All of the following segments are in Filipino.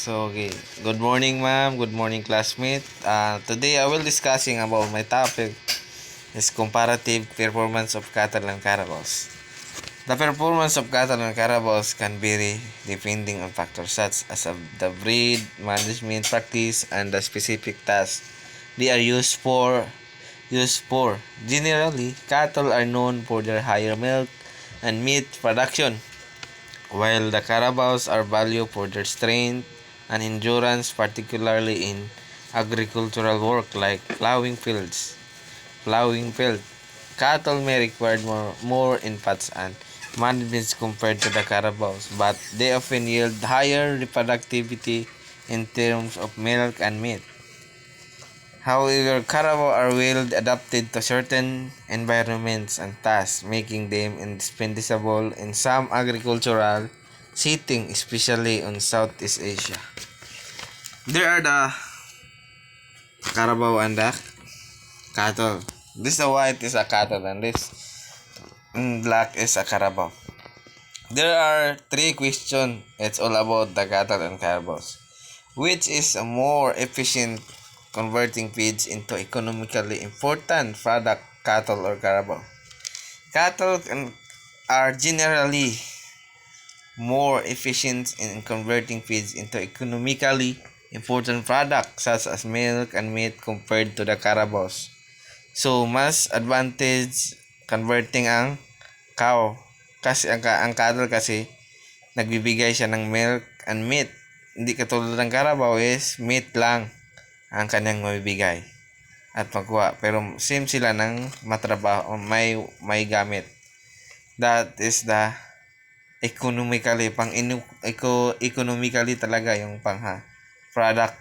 Okay. Good morning, ma'am. Good morning, classmate. Today I will discussing about my topic is comparative performance of cattle and carabaos. The performance of cattle and carabaos can vary depending on factors such as the breed, management practice, and the specific task they are used for. Generally, cattle are known for their higher milk and meat production, while the carabaos are valued for their strength and endurance, particularly in agricultural work like plowing field. Cattle may require more inputs and management compared to the carabaos, but they often yield higher reproductivity in terms of milk and meat. However, carabao are well adapted to certain environments and tasks, making them indispensable in some agricultural settings, especially in Southeast Asia. There are the carabao and the cattle. This white is a cattle and this black is a carabao. There are three questions. It's all about the cattle and carabaos. Which is a more efficient converting feeds into economically important product, cattle or carabao? Cattle are generally more efficient in converting feeds into economically important products such as milk and meat compared to the carabaos. So, mas advantage converting ang cow kasi ang cattle kasi nagbibigay siya ng milk and meat. Hindi katulad ng carabao is meat lang ang kanyang mabibigay at magkuha. Pero same sila ng matrabaho, may gamit. That is the economically talaga yung product,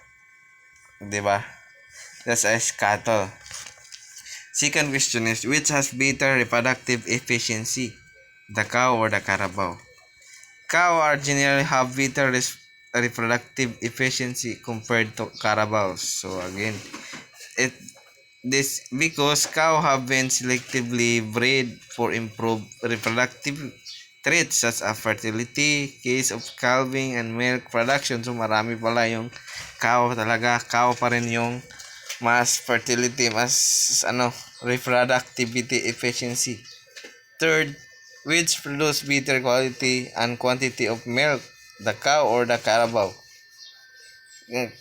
'di ba? That's as cattle. Second question is, which has better reproductive efficiency, the cow or the carabao? Cow are generally have better reproductive efficiency compared to carabaos. So again, this because cow have been selectively bred for improved reproductive traits such as fertility, case of calving, and milk production. So marami pala yung cow talaga. Cow pa rin yung mas fertility, mas reproductivity efficiency. Third, which produce better quality and quantity of milk, the cow or the carabao? The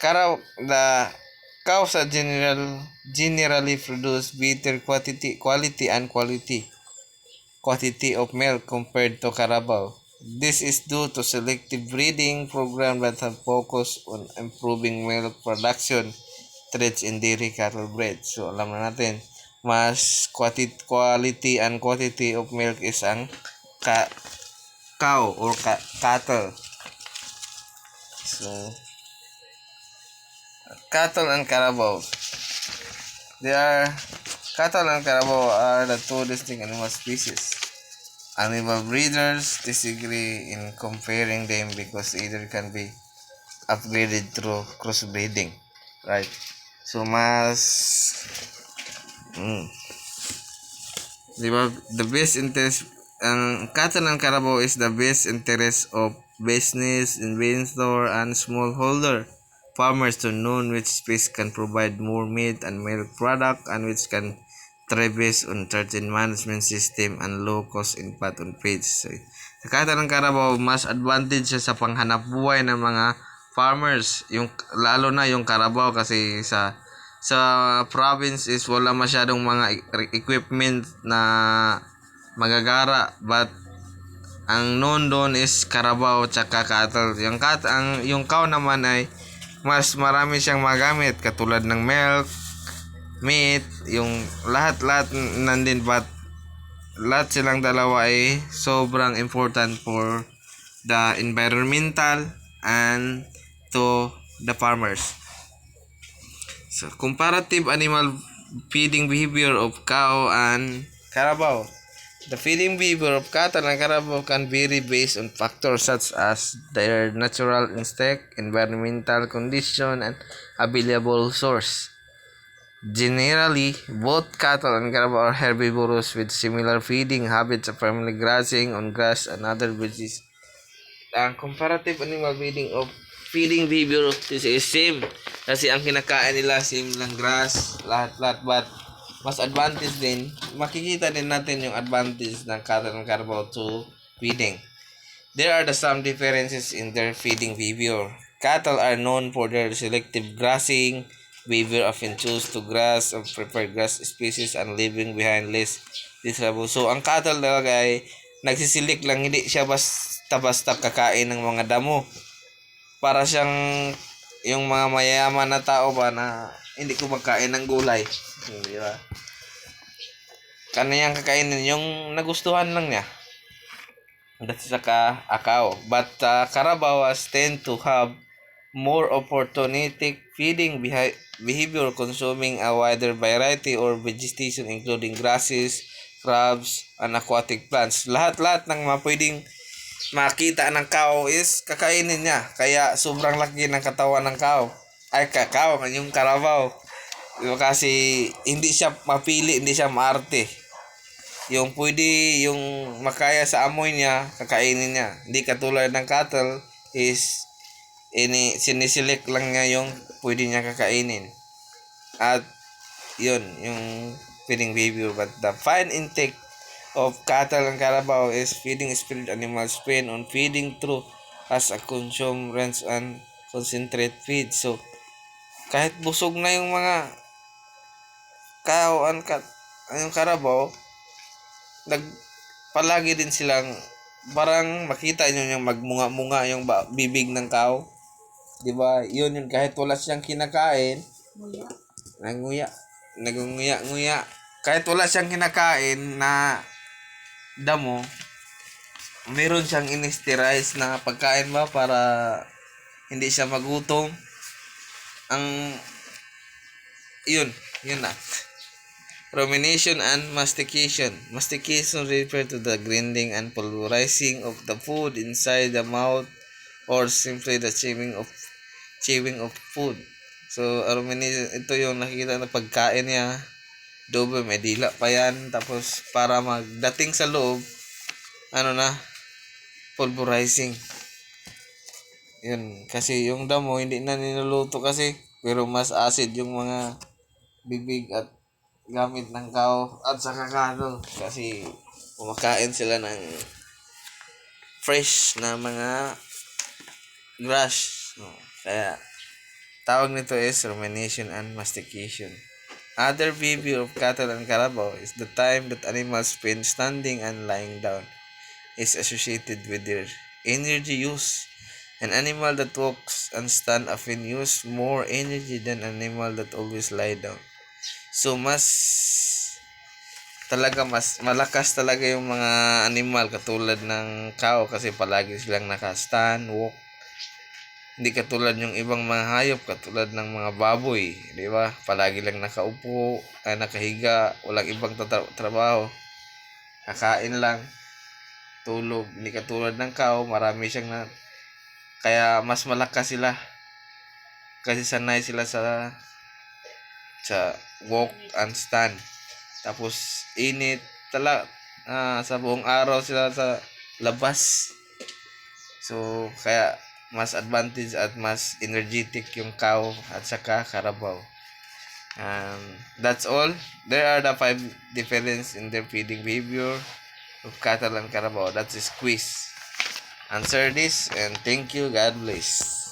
cows are generally produce better quality and quantity of milk compared to carabao. This is due to selective breeding program that have focused on improving milk production traits in dairy cattle breed. So alam na natin, mas quality and quantity of milk is ang cow or cattle. So cattle and carabao. Cattle and carabao are the two distinct animal species. Animal breeders disagree in comparing them because either can be upgraded through crossbreeding, right? So di ba, the best interest ang cattle and carabao is the best interest of business investor and smallholder farmers to know which species can provide more meat and milk product and which can thrive based on certain management system and low cost input on feeds. So, sa cattle and carabao, mas advantage siya sa panghanap buhay ng mga farmers, yung lalo na yung carabao kasi sa province is wala masyadong mga equipment na magagara, but ang known doon is carabao tsaka cattle. Yung cow naman ay mas marami siyang magamit katulad ng milk, meat, yung lahat nandin, but lahat silang dalawa ay sobrang important for the environmental and to the farmers. So, comparative animal feeding behavior of cow and carabao. The feeding behavior of cattle and carabao can vary based on factors such as their natural instinct, environmental condition, and available source. Generally, both cattle and carabao are herbivorous with similar feeding habits of primarily grazing on grass and other veggies. Ang comparative animal feeding of feeding behavior of this is same. Kasi ang kinakain nila same lang grass, lahat-lahat, but mas advantage din. Makikita din natin yung advantage ng cattle and carabao to feeding. There are some differences in their feeding behavior. Cattle are known for their selective grazing. Behavior often choose to grass or prefer grass species and leaving behind less desirable. So, ang cattle talaga ay nagsisilik lang, hindi siya basta-basta kakain ng mga damo. Para siyang yung mga mayayaman na tao ba na hindi kumakain ng gulay. Di ba? Kaniyang kakainin yung nagustuhan lang niya. That's akaw. But Carabaoas tend to have more opportunistic feeding behavior, consuming a wider variety or vegetation including grasses, shrubs, and aquatic plants. Lahat-lahat ng mga pwedeng makita ng cow is kakainin niya. Kaya sobrang laki ng katawan ng cow. Ay, kakao, yung Carabao. Kasi hindi siya mapili, hindi siya maarte. Yung pwede, yung makaya sa amoy niya, kakainin niya. Hindi katulad ng cattle is sinisilik lang niya yung pwede niya kakainin. At yun, yung feeding behavior. But the fine intake of cattle and carabao is feeding spirit animals trained on feeding through as a consume, rinse, and concentrate feed. So, kahit busog na yung mga cow and yung carabao, palagi din silang parang makita nyo yung magmunga-munga yung bibig ng cow. Diba? Yun kahit wala siyang kinakain, nagunguya. Kahit wala siyang kinakain na damo, meron siyang in-sterilize na pagkain ba para hindi siya magutom. Yun na. Rumination and mastication. Mastication refers to the grinding and pulverizing of the food inside the mouth or simply the chewing of food. So, rumination, ito yung nakikita na pagkain niya. Dobe, may dila pa yan. Tapos, para magdating sa loob, pulverizing. Yun, kasi yung damo, hindi na niluluto kasi. Pero mas acid yung mga bibig at gamit ng cow at saka cattle. Kasi, kumakain sila ng fresh na mga grass. Kaya, tawag nito is rumination and mastication. Other behavior of cattle and carabao is the time that animals spend standing and lying down is associated with their energy use. An animal that walks and stand often use more energy than an animal that always lie down. So, mas malakas talaga yung mga animal katulad ng cow kasi palagi silang naka-stand, walk. Hindi katulad yung ibang mga hayop katulad ng mga baboy, di ba? Palagi lang nakaupo, nakahiga, walang ibang trabaho. Kakain lang, tulog. Hindi katulad ng cow, marami siyang kaya mas malakas sila. Kasi sanay sila sa walk and stand. Tapos init sa buong araw sila sa labas. So kaya mas advantage at mas energetic yung cow at saka carabao. That's all. There are the 5 difference in their feeding behavior of cattle and carabao. That's a quiz. Answer this and thank you. God bless.